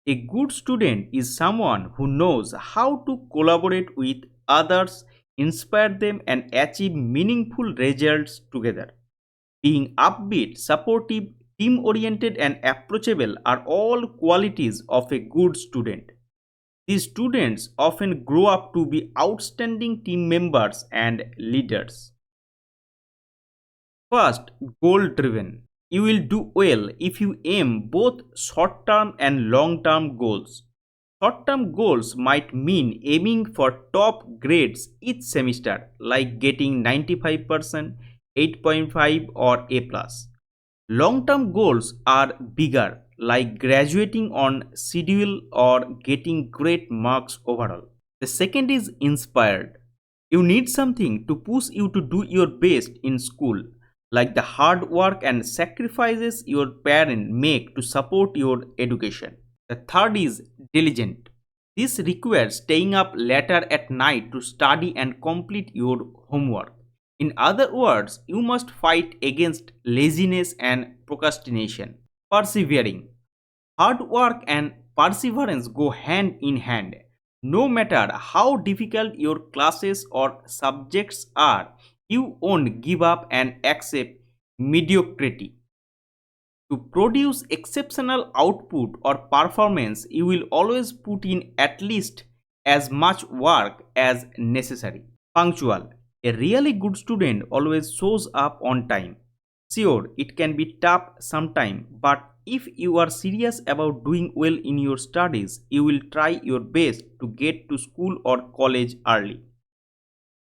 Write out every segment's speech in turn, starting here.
A good student is someone who knows how to collaborate with others, inspire them, and achieve meaningful results together. Being upbeat, supportive, team oriented, and approachable are all qualities of a good student. These students often grow up to be outstanding team members and leaders. First, goal driven. You will do well if you aim both short term and long term goals. Short term goals might mean aiming for top grades each semester, like getting 95%, 8.5, or A. Long term goals are bigger, like graduating on schedule or getting great marks overall. The second is inspired. You need something to push you to do your best in school, like the hard work and sacrifices your parents make to support your education. The third is diligent. This requires staying up later at night to study and complete your homework. In other words, you must fight against laziness and procrastination. Persevering. Hard work and perseverance go hand in hand. No matter how difficult your classes or subjects are, you won't give up and accept mediocrity. To produce exceptional output or performance, you will always put in at least as much work as necessary. Punctual. A really good student always shows up on time. Sure, it can be tough sometimes, but if you are serious about doing well in your studies, you will try your best to get to school or college early.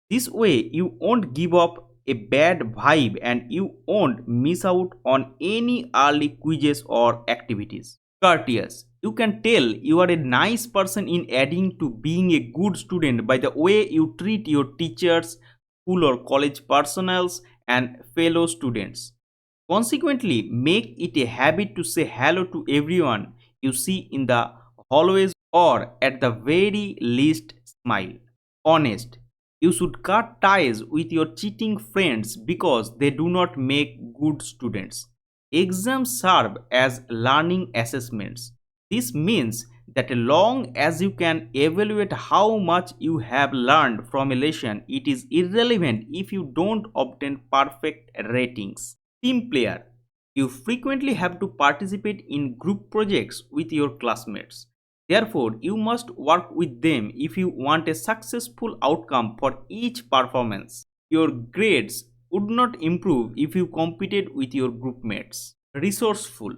This way, you won't give up a bad vibe and you won't miss out on any early quizzes or activities. Courteous. You can tell you are a nice person in adding to being a good student by the way you treat your teachers, school or college personnel, and fellow students. Consequently, make it a habit to say hello to everyone you see in the hallways or at the very least smile. Honest. You should cut ties with your cheating friends because they do not make good students. Exams serve as learning assessments. This means that as long as you can evaluate how much you have learned from a lesson, it is irrelevant if you don't obtain perfect ratings. Team player. You frequently have to participate in group projects with your classmates. Therefore, you must work with them if you want a successful outcome for each performance. Your grades would not improve if you competed with your group mates. Resourceful.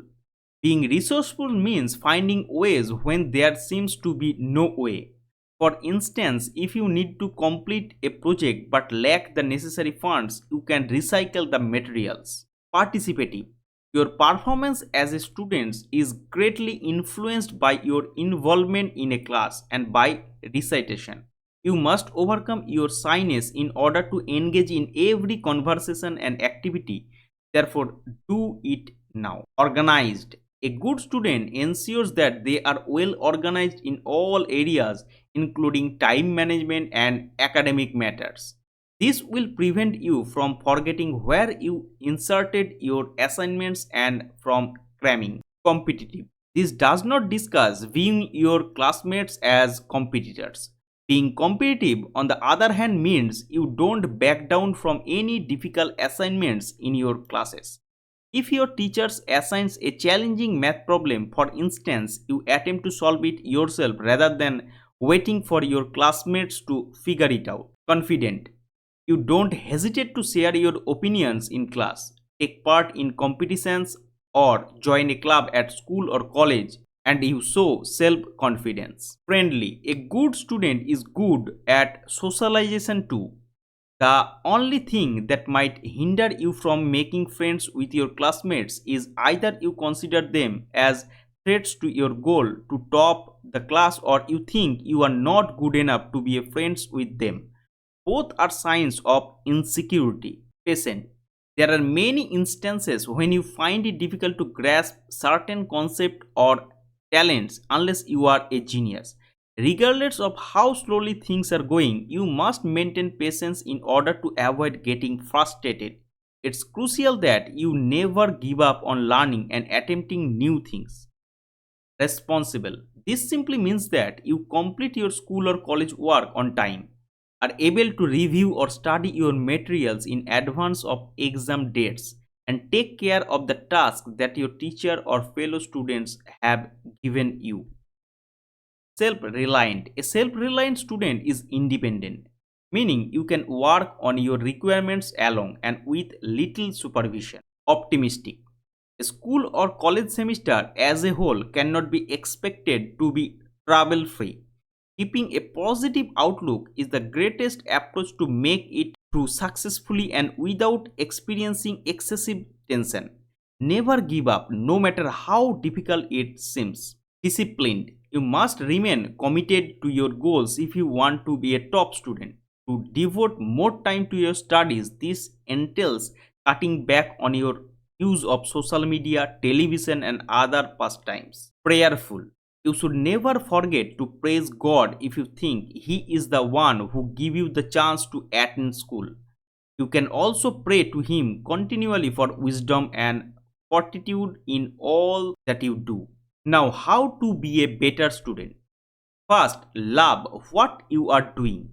Being resourceful means finding ways when there seems to be no way. For instance, if you need to complete a project but lack the necessary funds, you can recycle the materials. Participative. Your performance as a student is greatly influenced by your involvement in a class and by recitation. You must overcome your shyness in order to engage in every conversation and activity. Therefore, do it now. Organized. A good student ensures that they are well organized in all areas, including time management and academic matters. This will prevent you from forgetting where you inserted your assignments and from cramming. Competitive. This does not discuss viewing your classmates as competitors. Being competitive, on the other hand, means you don't back down from any difficult assignments in your classes. If your teacher assigns a challenging math problem, for instance, you attempt to solve it yourself rather than waiting for your classmates to figure it out. Confident. You don't hesitate to share your opinions in class, take part in competitions, or join a club at school or college, and you show self confidence. Friendly. A good student is good at socialization too. The only thing that might hinder you from making friends with your classmates is either you consider them as threats to your goal to top the class or you think you are not good enough to be friends with them. Both are signs of insecurity. Patient. There are many instances when you find it difficult to grasp certain concepts or talents unless you are a genius. Regardless of how slowly things are going, you must maintain patience in order to avoid getting frustrated. It's crucial that you never give up on learning and attempting new things. responsible. This simply means that you complete your school or college work on time, are able to review or study your materials in advance of exam dates, and take care of the task that your teacher or fellow students have given you. Self reliant. A self reliant student is independent, meaning you can work on your requirements alone and with little supervision. Optimistic. A school or college semester as a whole cannot be expected to be trouble free. Keeping a positive outlook is the greatest approach to make it through successfully and without experiencing excessive tension. Never give up, no matter how difficult it seems. Disciplined. You must remain committed to your goals if you want to be a top student. To devote more time to your studies, this entails cutting back on your use of social media, television, and other pastimes. Prayerful. You should never forget to praise God if you think He is the one who gave you the chance to attend school. You can also pray to Him continually for wisdom and fortitude in all that you do. Now, how to be a better student? First, love what you are doing.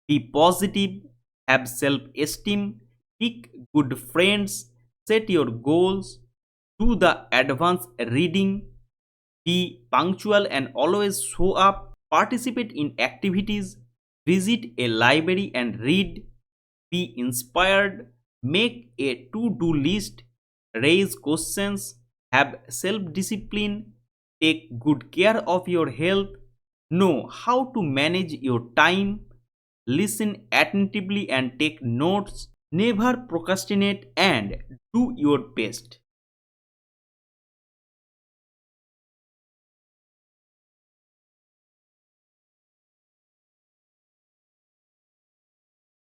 Be positive, have self esteem, pick good friends, set your goals, do the advanced reading, be punctual and always show up, participate in activities, visit a library and read, be inspired, make a to do list, raise questions, have self discipline, take good care of your health, know how to manage your time, listen attentively and take notes, never procrastinate, and do your best.